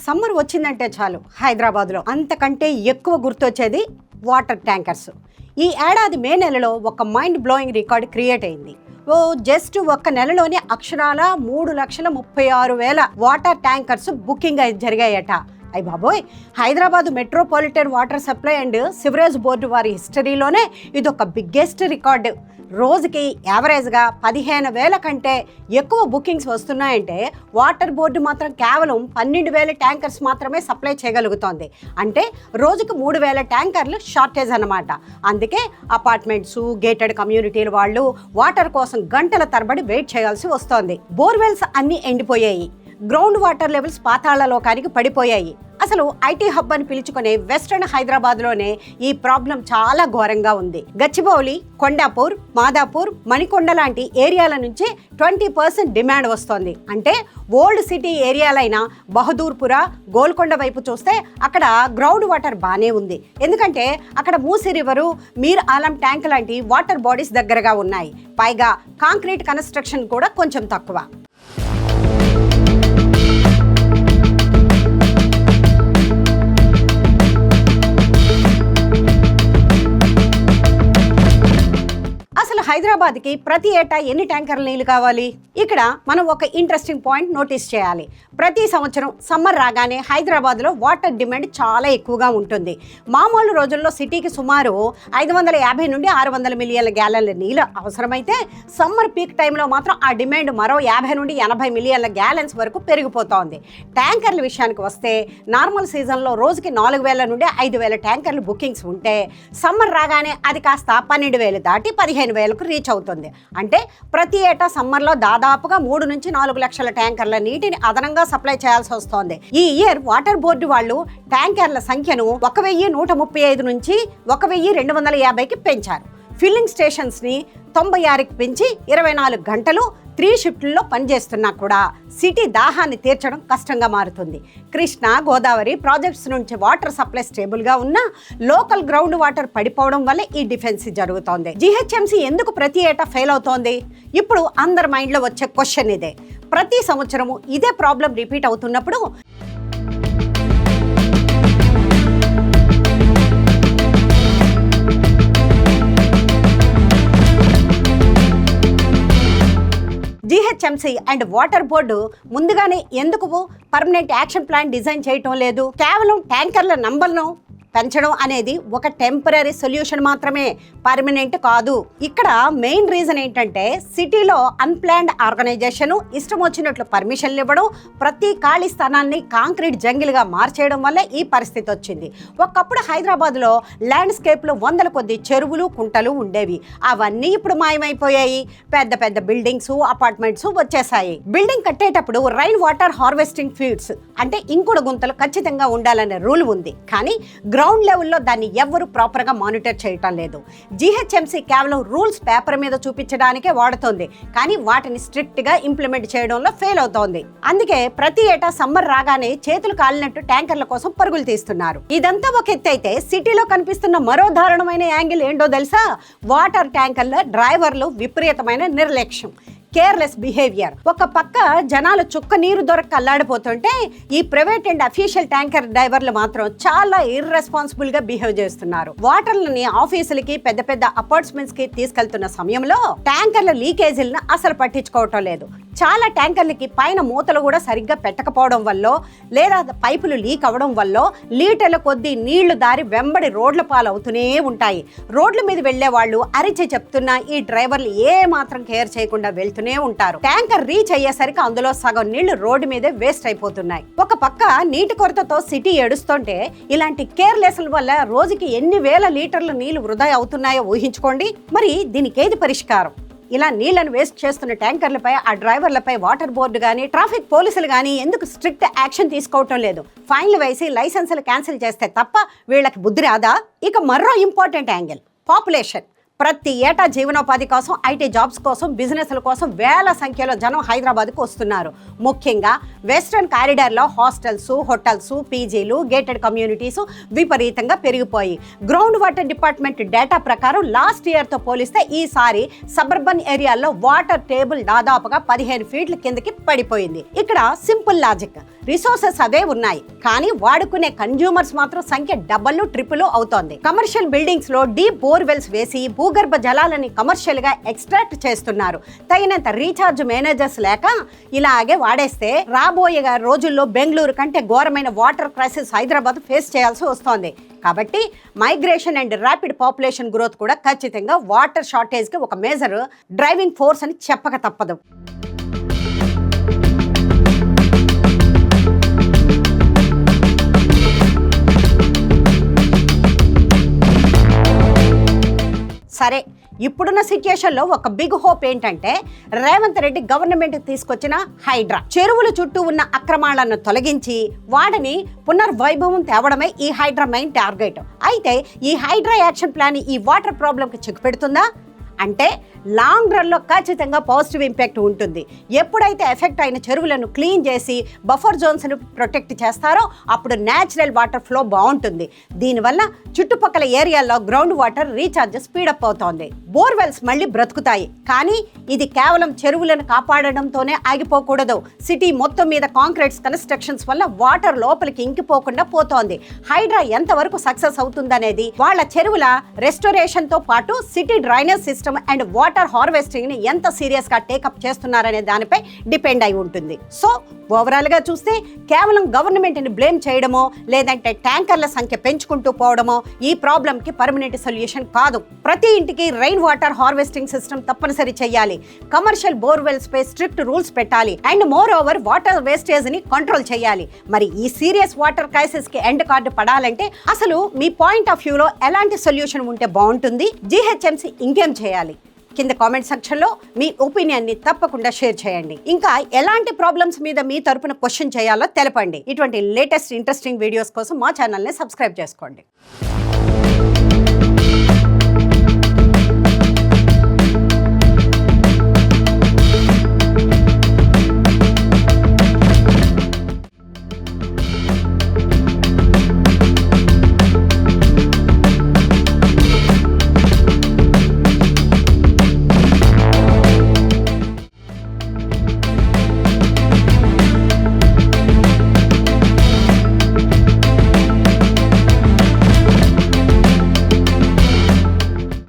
Summer వచ్చిందంటే చాలు హైదరాబాద్లో అంతకంటే ఎక్కువ గుర్తొచ్చేది వాటర్ ట్యాంకర్స్. ఈ ఏడాది మే నెలలో ఒక మైండ్ బ్లోయింగ్ రికార్డ్ క్రియేట్ అయింది. జస్ట్ ఒక్క నెలలోనే అక్షరాల 3,36,000 వాటర్ ట్యాంకర్స్ బుకింగ్ జరిగాయట. అయ్య బాబోయ్, Hyderabad metropolitan water supply and sewerage board వారి హిస్టరీలోనే ఇదొక బిగ్గెస్ట్ రికార్డు. రోజుకి యావరేజ్గా 15,000 కంటే ఎక్కువ బుకింగ్స్ వస్తున్నాయంటే వాటర్ బోర్డు మాత్రం కేవలం 12,000 ట్యాంకర్స్ మాత్రమే సప్లై చేయగలుగుతోంది. అంటే రోజుకు 3,000 ట్యాంకర్లు షార్టేజ్ అన్నమాట. అందుకే అపార్ట్మెంట్స్, గేటెడ్ కమ్యూనిటీల వాళ్ళు వాటర్ కోసం గంటల తరబడి వెయిట్ చేయాల్సి వస్తోంది. బోర్వెల్స్ అన్నీ ఎండిపోయాయి, గ్రౌండ్ వాటర్ లెవెల్స్ పాతాళలోకానికి పడిపోయాయి. అసలు ఐటీ హబ్ అని పిలుచుకునే వెస్ట్రన్ హైదరాబాద్లోనే ఈ ప్రాబ్లం చాలా ఘోరంగా ఉంది. గచ్చిబౌలి, కొండాపూర్, మాదాపూర్, మణికొండ లాంటి ఏరియాల నుంచి 20% డిమాండ్ వస్తోంది. అంటే ఓల్డ్ సిటీ ఏరియాలైన బహదూర్పుర, గోల్కొండ వైపు చూస్తే అక్కడ గ్రౌండ్ వాటర్ బాగానే ఉంది. ఎందుకంటే అక్కడ మూసీ రివరు, మీర్ ఆలం ట్యాంక్ లాంటి వాటర్ బాడీస్ దగ్గరగా ఉన్నాయి. పైగా కాంక్రీట్ కన్స్ట్రక్షన్ కూడా కొంచెం తక్కువ. హైదరాబాద్కి ప్రతి ఏటా ఎన్ని ట్యాంకర్ల నీళ్ళు కావాలి? ఇక్కడ మనం ఒక ఇంట్రెస్టింగ్ పాయింట్ నోటీస్ చేయాలి. ప్రతి సంవత్సరం సమ్మర్ రాగానే హైదరాబాద్లో వాటర్ డిమాండ్ చాలా ఎక్కువగా ఉంటుంది. మామూలు రోజుల్లో సిటీకి సుమారు 550 నుండి 600 మిలియన్ల గ్యాలన్ల నీళ్ళు అవసరమైతే సమ్మర్ పీక్ టైంలో మాత్రం ఆ డిమాండ్ మరో 50 నుండి 80 మిలియన్ల గ్యాలన్స్ వరకు పెరిగిపోతోంది. ట్యాంకర్ల విషయానికి వస్తే నార్మల్ సీజన్లో రోజుకి 4,000 నుండి 5,000 ట్యాంకర్లు బుకింగ్స్ ఉంటే సమ్మర్ రాగానే అది కాస్త 12,000 దాటి 15,000 రీచ్ అవుతుంది. అంటే ప్రతి ఏటా సమ్మర్లో దాదాపుగా 3 నుంచి 4 లక్షల ట్యాంకర్ల నీటిని అదనంగా సప్లై చేయాల్సి వస్తోంది. ఈ ఇయర్ వాటర్ బోర్డు వాళ్ళు ట్యాంకర్ల సంఖ్యను 1,135 నుంచి 1,250కి పెంచారు. ఫిల్లింగ్ స్టేషన్స్ని 96కి పెంచి 24 గంటలు 3 షిఫ్ట్లలో పనిచేస్తున్నా కూడా సిటీ దాహాన్ని తీర్చడం కష్టంగా మారుతుంది. కృష్ణా, గోదావరి ప్రాజెక్ట్స్ నుంచి వాటర్ సప్లై స్టేబుల్గా ఉన్నా లోకల్ గ్రౌండ్ వాటర్ పడిపోవడం వల్ల ఈ డిఫెన్సీ జరుగుతోంది. జీహెచ్ఎంసీ ఎందుకు ప్రతి ఏటా ఫెయిల్ అవుతోంది? ఇప్పుడు అందరి మైండ్లో వచ్చే క్వశ్చన్ ఇదే. ప్రతి సంవత్సరము ఇదే ప్రాబ్లం రిపీట్ అవుతున్నప్పుడు జీహెచ్ఎంసీ అండ్ వాటర్ బోర్డు ముందుగానే ఎందుకు పర్మనెంట్ యాక్షన్ ప్లాన్ డిజైన్ చేయటం లేదు? కేవలం ట్యాంకర్ల నంబర్ను పెంచడం అనేది ఒక టెంపరీ సొల్యూషన్ మాత్రమే, పర్మనెంట్ కాదు. ఇక్కడ మెయిన్ రీజన్ ఏంటంటే సిటీలో అన్ప్లాన్డ్ ఆర్గనైజేషన్, ఇష్టం వచ్చినట్లు పర్మిషన్లు ఇవ్వడం, ప్రతి ఖాళీ స్థానాన్ని కాంక్రీట్ జంగిల్గా మార్చేయడం వల్ల ఈ పరిస్థితి వచ్చింది. ఒకప్పుడు హైదరాబాద్లో ల్యాండ్స్కేప్లో 100 కొద్ది చెరువులు, కుంటలు ఉండేవి. అవన్నీ ఇప్పుడు మాయమైపోయాయి. పెద్ద పెద్ద బిల్డింగ్స్, అపార్ట్మెంట్స్ వచ్చేసాయి. బిల్డింగ్ కట్టేటప్పుడు రైన్ వాటర్ హార్వెస్టింగ్ ఫీల్డ్స్ అంటే ఇంకుడు గుంతలు ఖచ్చితంగా ఉండాలనే రూల్ ఉంది. కానీ గ్రౌండ్ లెవెల్లో దాన్ని ఎవ్వరూ ప్రాపర్గా మానిటర్ చేయటం లేదు. జీహెచ్ఎంసీ కేవలం రూల్స్ పేపర్ మీద చూపించడానికే వాడుతోంది, కానీ వాటిని స్ట్రిక్ట్గా ఇంప్లిమెంట్ చేయడంలో ఫెయిల్ అవుతోంది. అందుకే ప్రతి ఏటా సమ్మర్ రాగానే చేతులు కాలినట్టు ట్యాంకర్ల కోసం పరుగులు తీస్తున్నారు. ఇదంతా ఒక ఎత్తు అయితే సిటీలో కనిపిస్తున్న మరో దారుణమైన యాంగిల్ ఏంటో తెలుసా? వాటర్ ట్యాంకర్ల డ్రైవర్లు విపరీతమైన నిర్లక్ష్యం, కేర్లెస్ బిహేవియర్. ఒక పక్క జనాలు చుక్క నీరు దొరక్క అల్లాడిపోతుంటే ఈ ప్రైవేట్ అండ్ అఫీషియల్ ట్యాంకర్ డ్రైవర్లు మాత్రం చాలా ఇర్రెస్పాన్సిబుల్ గా బిహేవ్ చేస్తున్నారు. వాటర్లని ఆఫీసులకి, పెద్ద పెద్ద అపార్ట్మెంట్స్ కి తీసుకెళ్తున్న సమయంలో ట్యాంకర్ల లీకేజీలను అసలు పట్టించుకోవటం లేదు. చాలా ట్యాంకర్లకి పైన మూతలు కూడా సరిగ్గా పెట్టకపోవడం వల్ల, లేదా పైపులు లీక్ అవ్వడం వల్ల లీటర్ల కొద్దీ నీళ్లు దారి వెంబడి రోడ్ల పాలవుతూనే ఉంటాయి. రోడ్ల మీద వెళ్లే వాళ్ళు అరిచి చెప్తున్నా ఈ డ్రైవర్లు ఏ మాత్రం కేర్ చేయకుండా వెళ్తూనే ఉంటారు. ట్యాంకర్ రీచ్ అయ్యేసరికి అందులో సగం నీళ్లు రోడ్డు మీదే వేస్ట్ అయిపోతున్నాయి. ఒక పక్క నీటి కొరతతో సిటీ ఏడుస్తుంటే ఇలాంటి కేర్లెస్ల వల్ల రోజుకి ఎన్ని వేల లీటర్ల నీళ్లు వృధా అవుతున్నాయో ఊహించుకోండి. మరి దీనికి ఏది పరిష్కారం? ఇలా నీళ్లను వేస్ట్ చేస్తున్న ట్యాంకర్లపై, ఆ డ్రైవర్లపై వాటర్ బోర్డు కానీ, ట్రాఫిక్ పోలీసులు కానీ ఎందుకు స్ట్రిక్ట్ యాక్షన్ తీసుకోవటం లేదు? ఫైన్లు వేసి లైసెన్సులు క్యాన్సిల్ చేస్తే తప్ప వీళ్ళకి బుద్ధి రాదా? ఇక మరో ఇంపార్టెంట్ యాంగిల్, పాపులేషన్. ప్రతి ఏటా జీవనోపాధి కోసం, ఐటీ జాబ్స్ కోసం, బిజినెస్ల కోసం వేల సంఖ్యలో జనం హైదరాబాద్కు వస్తున్నారు. ముఖ్యంగా వెస్ట్రన్ కారిడార్లో హాస్టల్స్, హోటల్స్, పీజీలు, గేటెడ్ కమ్యూనిటీస్ విపరీతంగా పెరిగిపోయి గ్రౌండ్ వాటర్ డిపార్ట్మెంట్ డేటా ప్రకారం లాస్ట్ ఇయర్తో పోలిస్తే ఈసారి సబర్బన్ ఏరియాల్లో వాటర్ టేబుల్ దాదాపుగా 15 ఫీట్ల కిందకి పడిపోయింది. ఇక్కడ సింపుల్ లాజిక్, రిసోర్సెస్ అవే ఉన్నాయి, కానీ వాడుకునే కన్జ్యూమర్స్ మాత్రం సంఖ్య డబల్ ట్రిపుల్ అవుతోంది. కమర్షియల్ బిల్డింగ్స్ లో డీప్ బోర్వెల్స్ వేసి భూగర్భ జలాలని కమర్షియల్ గా ఎక్స్ట్రాక్ట్ చేస్తున్నారు. తగినంత రీఛార్జ్ మేనేజర్స్ లేక ఇలాగే వాడేస్తే రాబోయే రోజుల్లో బెంగళూరు కంటే ఘోరమైన వాటర్ క్రైసిస్ హైదరాబాద్ ఫేస్ చేయాల్సి వస్తోంది. కాబట్టి migration and rapid population growth కూడా ఖచ్చితంగా వాటర్ షార్టేజ్కి ఒక మేజర్ డ్రైవింగ్ ఫోర్స్ అని చెప్పక తప్పదు. సరే, ఇప్పుడున్న సిచ్యుయేషన్లో ఒక బిగ్ హోప్ ఏంటంటే రేవంత్ రెడ్డి గవర్నమెంట్ తీసుకొచ్చిన హైడ్రా. చెరువుల చుట్టూ ఉన్న అక్రమాలను తొలగించి వాటిని పునర్వైభవం తేవడమే ఈ హైడ్రా మెయిన్ టార్గెట్. అయితే ఈ హైడ్రా యాక్షన్ ప్లాన్ ఈ వాటర్ ప్రాబ్లంకి చెక్ పెడుతుందా అంటే లాంగ్ రన్లో ఖచ్చితంగా పాజిటివ్ ఇంపాక్ట్ ఉంటుంది. ఎప్పుడైతే ఎఫెక్ట్ అయిన చెరువులను క్లీన్ చేసి బఫర్ జోన్స్ను ప్రొటెక్ట్ చేస్తారో అప్పుడు న్యాచురల్ వాటర్ ఫ్లో బాగుంటుంది. దీనివల్ల చుట్టుపక్కల ఏరియాల్లో గ్రౌండ్ వాటర్ రీఛార్జ్ స్పీడప్ అవుతోంది. బోర్వెల్స్ మళ్ళీ బ్రతుకుతాయి. కానీ ఇది కేవలం చెరువులను కాపాడడంతోనే ఆగిపోకూడదు. సిటీ మొత్తం మీద కాంక్రీట్స్ కన్స్ట్రక్షన్స్ వల్ల వాటర్ లోపలికి ఇంకిపోకుండా పోతోంది. హైడ్రా ఎంతవరకు సక్సెస్ అవుతుందనేది వాళ్ళ చెరువుల రెస్టోరేషన్తో పాటు city drainage system and water harvesting ని ఎంత సీరియస్ గా టేకప్ చేస్తున్నారనే దానిపై డిపెండ్ అయి ఉంటుంది. సో ఓవరాల్ గా చూస్తే కేవలం గవర్నమెంట్ ని బ్లేమ్ చేయడమో లేదంటే ట్యాంకర్ల సంఖ్య పెంచుకుంటూ పోవడమో ఈ ప్రాబ్లం కి పర్మనెంట్ సొల్యూషన్ కాదు. ప్రతి ఇంటికి రైన్ వాటర్ హార్వెస్టింగ్ సిస్టమ్ తప్పనిసరి చేయాలి. కమర్షియల్ బోర్వెల్స్ పై స్ట్రిక్ట్ రూల్స్ పెట్టాలి. And more over water wastage ని కంట్రోల్ చేయాలి. మరి ఈ సీరియస్ వాటర్ క్రైసిస్ కి ఎండ్ కార్డు పడాలంటే అసలు మీ పాయింట్ ఆఫ్ వ్యూలో ఎలాంటి సొల్యూషన్ ఉంటే బాగుంటుంది? జీహెచ్ఎంసీ ఇంకేం చేయాలి? కింద కామెంట్ సెక్షన్లో మీ ఒపీనియన్ని తప్పకుండా షేర్ చేయండి. ఇంకా ఎలాంటి ప్రాబ్లమ్స్ మీద మీ తరపున క్వశ్చన్ చేయాలో తెలపండి. ఇటువంటి లేటెస్ట్ ఇంట్రెస్టింగ్ వీడియోస్ కోసం మా ఛానల్ని సబ్స్క్రైబ్ చేసుకోండి.